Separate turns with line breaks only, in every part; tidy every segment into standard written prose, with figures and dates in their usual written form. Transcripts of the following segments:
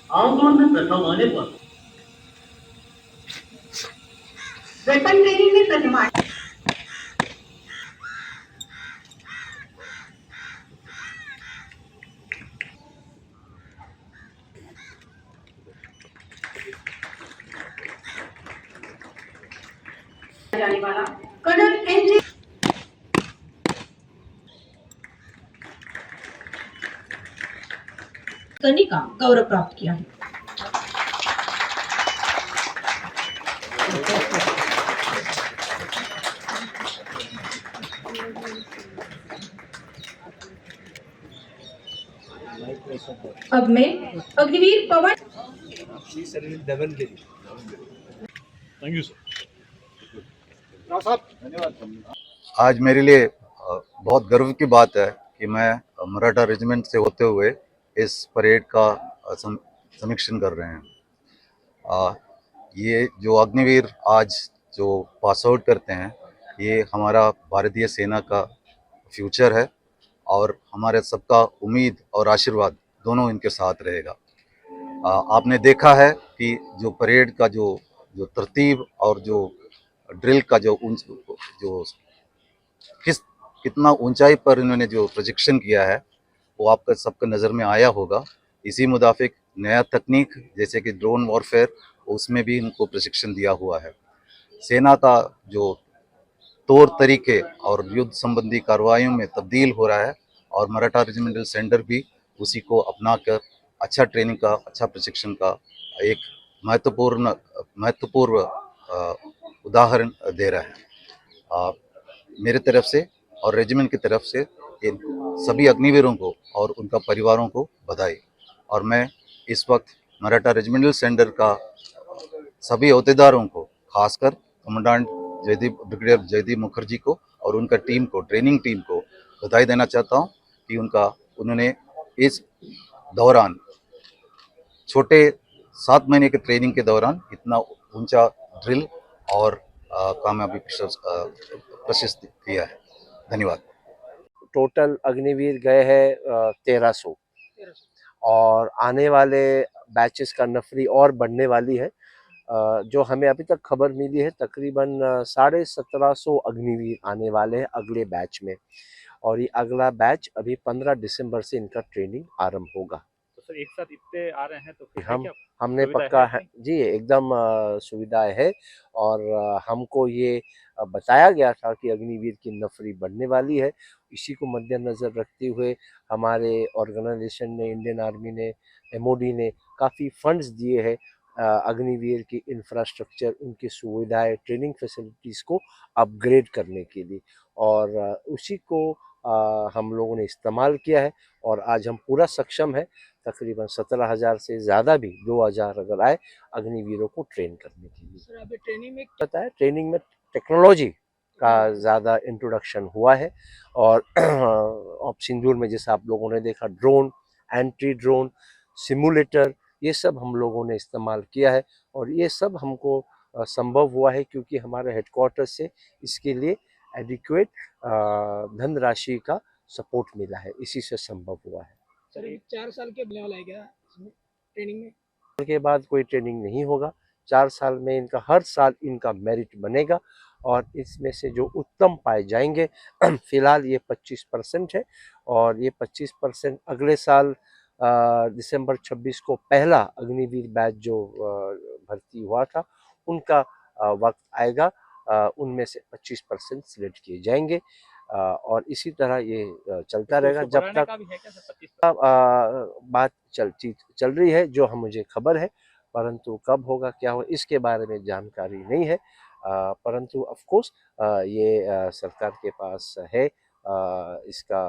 Outdoor में प्रथम आने पर वेपन ट्रेनिंग में प्रथम जाने वाला कर्नल एन करने का गौरव प्राप्त किया है। अब मैं अग्निवीर पवन
थैंक यू सर।
आज मेरे लिए बहुत गर्व की बात है कि मैं मराठा रेजिमेंट से होते हुए इस परेड का समीक्षण कर रहे हैं। ये जो अग्निवीर आज जो पास आउट करते हैं, ये हमारा भारतीय सेना का फ्यूचर है और हमारे सबका उम्मीद और आशीर्वाद दोनों इनके साथ रहेगा। आपने देखा है कि जो परेड का जो जो तरतीब और जो ड्रिल का जो किस कितना ऊंचाई पर इन्होंने जो प्रोजेक्शन किया है, वो आपका सबका नज़र में आया होगा। इसी मुताबिक नया तकनीक जैसे कि ड्रोन वॉरफेयर, उसमें भी इनको प्रशिक्षण दिया हुआ है। सेना का जो तौर तरीके और युद्ध संबंधी कार्रवाइयों में तब्दील हो रहा है और मराठा रेजिमेंटल सेंटर भी उसी को अपना कर अच्छा ट्रेनिंग का, अच्छा प्रशिक्षण का एक महत्वपूर्ण उदाहरण दे रहा है। मेरे तरफ से और रेजिमेंट की तरफ से इन सभी अग्निवीरों को और उनका परिवारों को बधाई। और मैं इस वक्त मराठा रेजिमेंटल सेंटर का सभी अहदेदारों को, खासकर कमांडेंट ब्रिगेडियर जयदीप मुखर्जी को और उनका टीम को, ट्रेनिंग टीम को बधाई देना चाहता हूं कि उन्होंने इस दौरान छोटे 7 महीने के ट्रेनिंग के दौरान इतना ऊंचा ड्रिल और कामयाबी प्रशस्त किया है। धन्यवाद।
टोटल अग्निवीर गए हैं 1300 और आने वाले बैचेस का नफरी और बढ़ने वाली है। जो हमें अभी तक खबर मिली है तकरीबन 1750 अग्निवीर आने वाले हैं अगले बैच में, और ये अगला बैच अभी 15 दिसंबर से इनका ट्रेनिंग आरंभ होगा।
तो सर एक साथ इतने आ रहे हैं तो फिर
हम
क्या
हमने
सुविधा
पक्का
है?
जी एकदम सुविधाएं है, और हमको ये बताया गया था कि अग्निवीर की नफरी बढ़ने वाली है। इसी को मद्देनज़र रखते हुए हमारे ऑर्गेनाइजेशन ने, इंडियन आर्मी ने, एमओडी ने काफ़ी फंड्स दिए हैं अग्निवीर की इंफ्रास्ट्रक्चर, उनकी सुविधाएं, ट्रेनिंग फैसिलिटीज़ को अपग्रेड करने के लिए, और उसी को हम लोगों ने इस्तेमाल किया है और आज हम पूरा सक्षम है तकरीबन 17,000 से ज़्यादा भी 2,000 अगर आए अग्निवीरों को ट्रेन करने के लिए।
सर अभी ट्रेनिंग में
पता है ट्रेनिंग में टेक्नोलॉजी का ज़्यादा इंट्रोडक्शन हुआ है, और अब सिंदूर में जैसा आप लोगों ने देखा ड्रोन, एंटी ड्रोन, सिमुलेटर, ये सब हम लोगों ने इस्तेमाल किया है, और ये सब हमको संभव हुआ है क्योंकि हमारे हेडक्वार्टर से इसके लिए एडिक्वेट धनराशि का सपोर्ट मिला है, इसी से संभव हुआ है।
सर 4 साल के बनने वाला है क्या इसमें ट्रेनिंग में?
के बाद कोई ट्रेनिंग नहीं होगा। 4 साल में इनका हर साल इनका मेरिट बनेगा, और इसमें से जो उत्तम पाए जाएंगे फिलहाल ये 25% है, और ये 25% अगले साल दिसंबर 26 को पहला अग्निवीर बैच जो भर्ती हुआ था उनका वक्त आएगा, उनमें से 25% सिलेक्ट किए जाएंगे, और इसी तरह ये चलता रहेगा जब तक बात चल रही है जो हम मुझे खबर है, परंतु कब होगा क्या होगा इसके बारे में जानकारी नहीं है। परंतु ऑफ कोर्स ये सरकार के पास है, इसका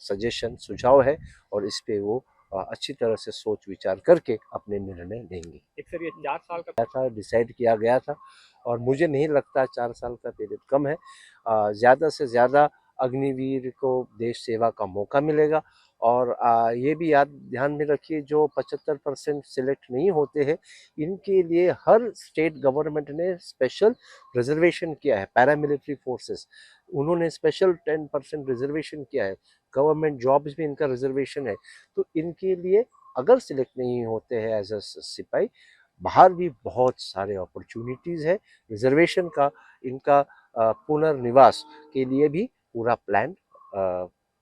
सजेशन सुझाव है, और इस पे वो अच्छी तरह से सोच विचार करके अपने निर्णय लेंगे।
एक सर ये 4 साल का
था डिसाइड किया गया था, और मुझे नहीं लगता 4 साल का पीरियड कम है। ज़्यादा से ज़्यादा अग्निवीर को देश सेवा का मौका मिलेगा, और ये भी ध्यान में रखिए जो 75% सिलेक्ट नहीं होते हैं इनके लिए हर स्टेट गवर्नमेंट ने स्पेशल रिजर्वेशन किया है। पैरामिलिट्री फोर्सेस उन्होंने स्पेशल 10% रिजर्वेशन किया है, गवर्नमेंट जॉब्स में इनका रिजर्वेशन है, तो इनके लिए अगर सिलेक्ट नहीं होते हैं एज अ सिपाही, बाहर भी बहुत सारे अपॉर्चुनिटीज़ है। रिजर्वेशन का इनका पुनर्निवास के लिए भी पूरा प्लान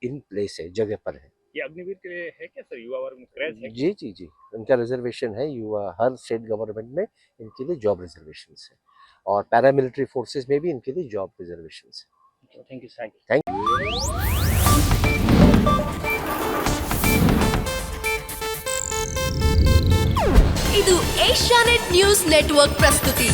इन प्लेस है, जगह पर है।
ये अग्निवीर के लिए है क्या सर, युवा वर्ग में क्रेज है?
जी जी जी, इनका रिजर्वेशन है। युवा हर स्टेट गवर्नमेंट में इनके लिए जॉब रिजर्वेशन है, और पैरामिलिट्री फोर्सेस में भी इनके लिए जॉब रिजर्वेशन है।
Thank you sir.
थैंक
ಇದು ಏಷ್ಯಾನೆಟ್ ನ್ಯೂಸ್ ನೆಟ್ವರ್ಕ್ ಪ್ರಸ್ತುತಿ.